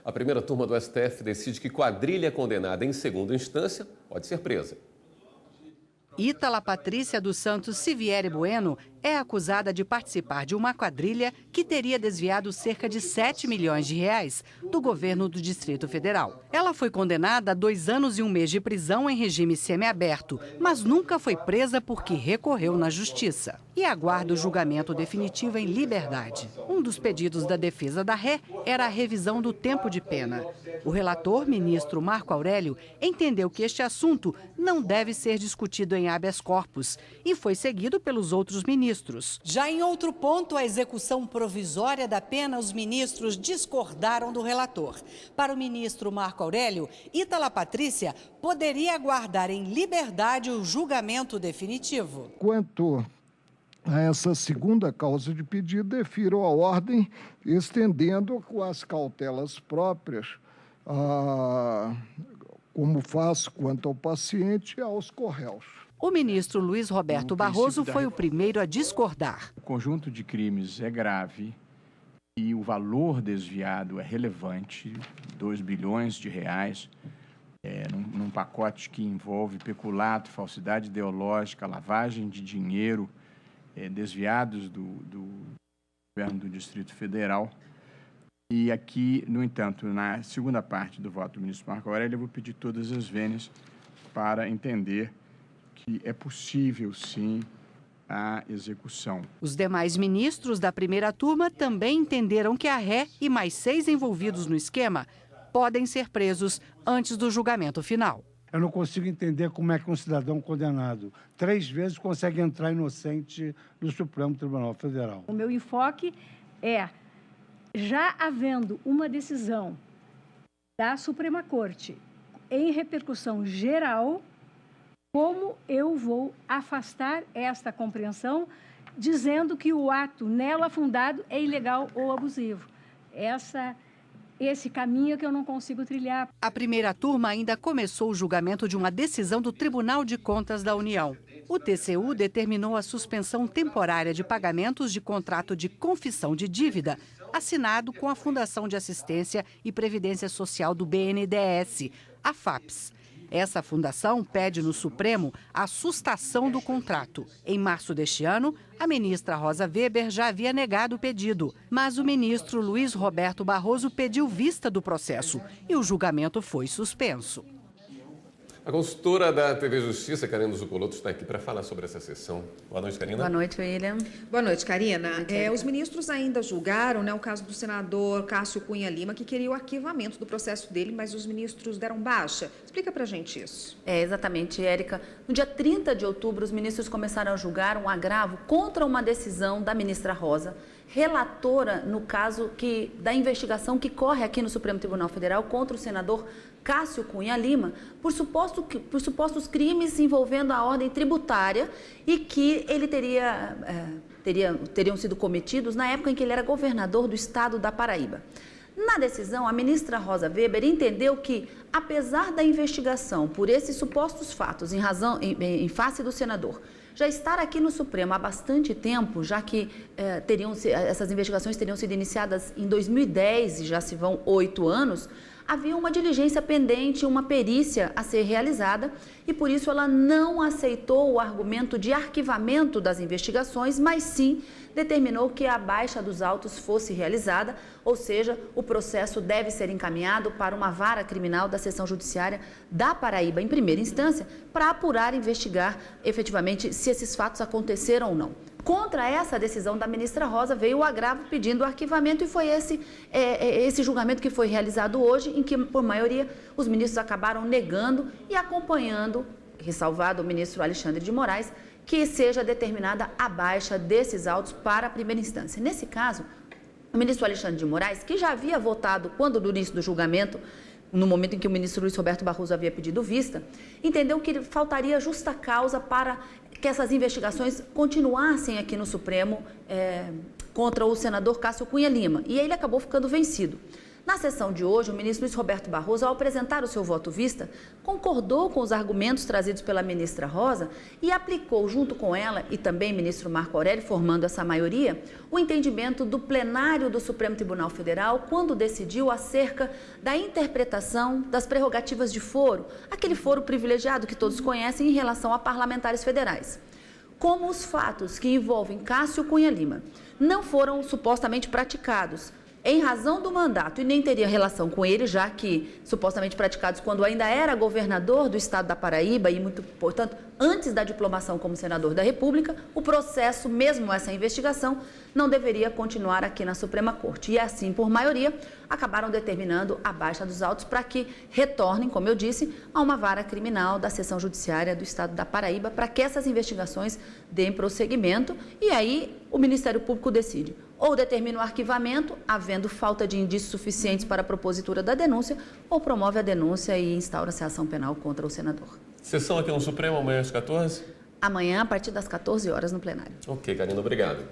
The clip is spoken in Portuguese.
A primeira turma do STF decide que quadrilha condenada em segunda instância pode ser presa. Ítala Patrícia dos Santos Sivieri Bueno é acusada de participar de uma quadrilha que teria desviado cerca de 7 milhões de reais do governo do Distrito Federal. Ela foi condenada a 2 anos e 1 mês de prisão em regime semiaberto, mas nunca foi presa porque recorreu na justiça. E aguarda o julgamento definitivo em liberdade. Um dos pedidos da defesa da ré era a revisão do tempo de pena. O relator, ministro Marco Aurélio, entendeu que este assunto não deve ser discutido em habeas corpus e foi seguido pelos outros ministros. Já em outro ponto, a execução provisória da pena, os ministros discordaram do relator. Para o ministro Marco Aurélio, Ítala Patrícia poderia aguardar em liberdade o julgamento definitivo. Quanto a essa segunda causa de pedido, defiro a ordem estendendo com as cautelas próprias, como faço quanto ao paciente, aos corréus. O ministro Luiz Roberto Barroso foi o primeiro a discordar. O conjunto de crimes é grave e o valor desviado é relevante, 2 bilhões de reais, num pacote que envolve peculato, falsidade ideológica, lavagem de dinheiro, desviados do governo do Distrito Federal. E aqui, no entanto, na segunda parte do voto do ministro Marco Aurélio, eu vou pedir todas as vênias para entender que é possível, sim, a execução. Os demais ministros da primeira turma também entenderam que a ré e mais 6 envolvidos no esquema podem ser presos antes do julgamento final. Eu não consigo entender como é que um cidadão condenado 3 vezes consegue entrar inocente no Supremo Tribunal Federal. O meu enfoque é, já havendo uma decisão da Suprema Corte em repercussão geral, como eu vou afastar esta compreensão, dizendo que o ato nela fundado é ilegal ou abusivo. Esse caminho que eu não consigo trilhar. A primeira turma ainda começou o julgamento de uma decisão do Tribunal de Contas da União. O TCU determinou a suspensão temporária de pagamentos de contrato de confissão de dívida assinado com a Fundação de Assistência e Previdência Social do BNDES, a FAPES. Essa fundação pede no Supremo a sustação do contrato. Em março deste ano, a ministra Rosa Weber já havia negado o pedido, mas o ministro Luiz Roberto Barroso pediu vista do processo e o julgamento foi suspenso. A consultora da TV Justiça, Karina Zucolotto, está aqui para falar sobre essa sessão. Boa noite, Karina. Boa noite, William. Boa noite, Karina. Os ministros ainda julgaram, o caso do senador Cássio Cunha Lima, que queria o arquivamento do processo dele, mas os ministros deram baixa. Explica pra gente isso. Exatamente, Érica. No dia 30 de outubro, os ministros começaram a julgar um agravo contra uma decisão da ministra Rosa, relatora no caso da investigação que corre aqui no Supremo Tribunal Federal contra o senador Cássio Cunha Lima por supostos crimes envolvendo a ordem tributária e que ele teriam sido cometidos na época em que ele era governador do estado da Paraíba. Na decisão, a ministra Rosa Weber entendeu que, apesar da investigação por esses supostos fatos em face do senador já estar aqui no Supremo há bastante tempo, já que essas investigações teriam sido iniciadas em 2010 e já se vão 8 anos, havia uma diligência pendente, uma perícia a ser realizada e, por isso, ela não aceitou o argumento de arquivamento das investigações, mas sim determinou que a baixa dos autos fosse realizada, ou seja, o processo deve ser encaminhado para uma vara criminal da seção judiciária da Paraíba, em primeira instância, para apurar e investigar efetivamente se esses fatos aconteceram ou não. Contra essa decisão da ministra Rosa veio o agravo pedindo o arquivamento e foi esse julgamento que foi realizado hoje, em que, por maioria, os ministros acabaram negando e acompanhando, ressalvado o ministro Alexandre de Moraes, que seja determinada a baixa desses autos para a primeira instância. Nesse caso, o ministro Alexandre de Moraes, que já havia votado quando no início do julgamento, no momento em que o ministro Luiz Roberto Barroso havia pedido vista, entendeu que faltaria justa causa para que essas investigações continuassem aqui no Supremo contra o senador Cássio Cunha Lima. E ele acabou ficando vencido. Na sessão de hoje, o ministro Luiz Roberto Barroso, ao apresentar o seu voto vista, concordou com os argumentos trazidos pela ministra Rosa e aplicou, junto com ela e também o ministro Marco Aurélio, formando essa maioria, o entendimento do plenário do Supremo Tribunal Federal quando decidiu acerca da interpretação das prerrogativas de foro, aquele foro privilegiado que todos conhecem em relação a parlamentares federais. Como os fatos que envolvem Cássio Cunha Lima não foram supostamente praticados em razão do mandato e nem teria relação com ele, já que supostamente praticados quando ainda era governador do estado da Paraíba e, muito, portanto, antes da diplomação como senador da República, o processo, mesmo essa investigação, não deveria continuar aqui na Suprema Corte. E assim, por maioria, acabaram determinando a baixa dos autos para que retornem, como eu disse, a uma vara criminal da seção judiciária do estado da Paraíba para que essas investigações deem prosseguimento e aí o Ministério Público decide. Ou determina o arquivamento, havendo falta de indícios suficientes para a propositura da denúncia, ou promove a denúncia e instaura-se a ação penal contra o senador. Sessão aqui no Supremo amanhã às 14? Amanhã, a partir das 14 horas, no plenário. Ok, Karina, obrigado.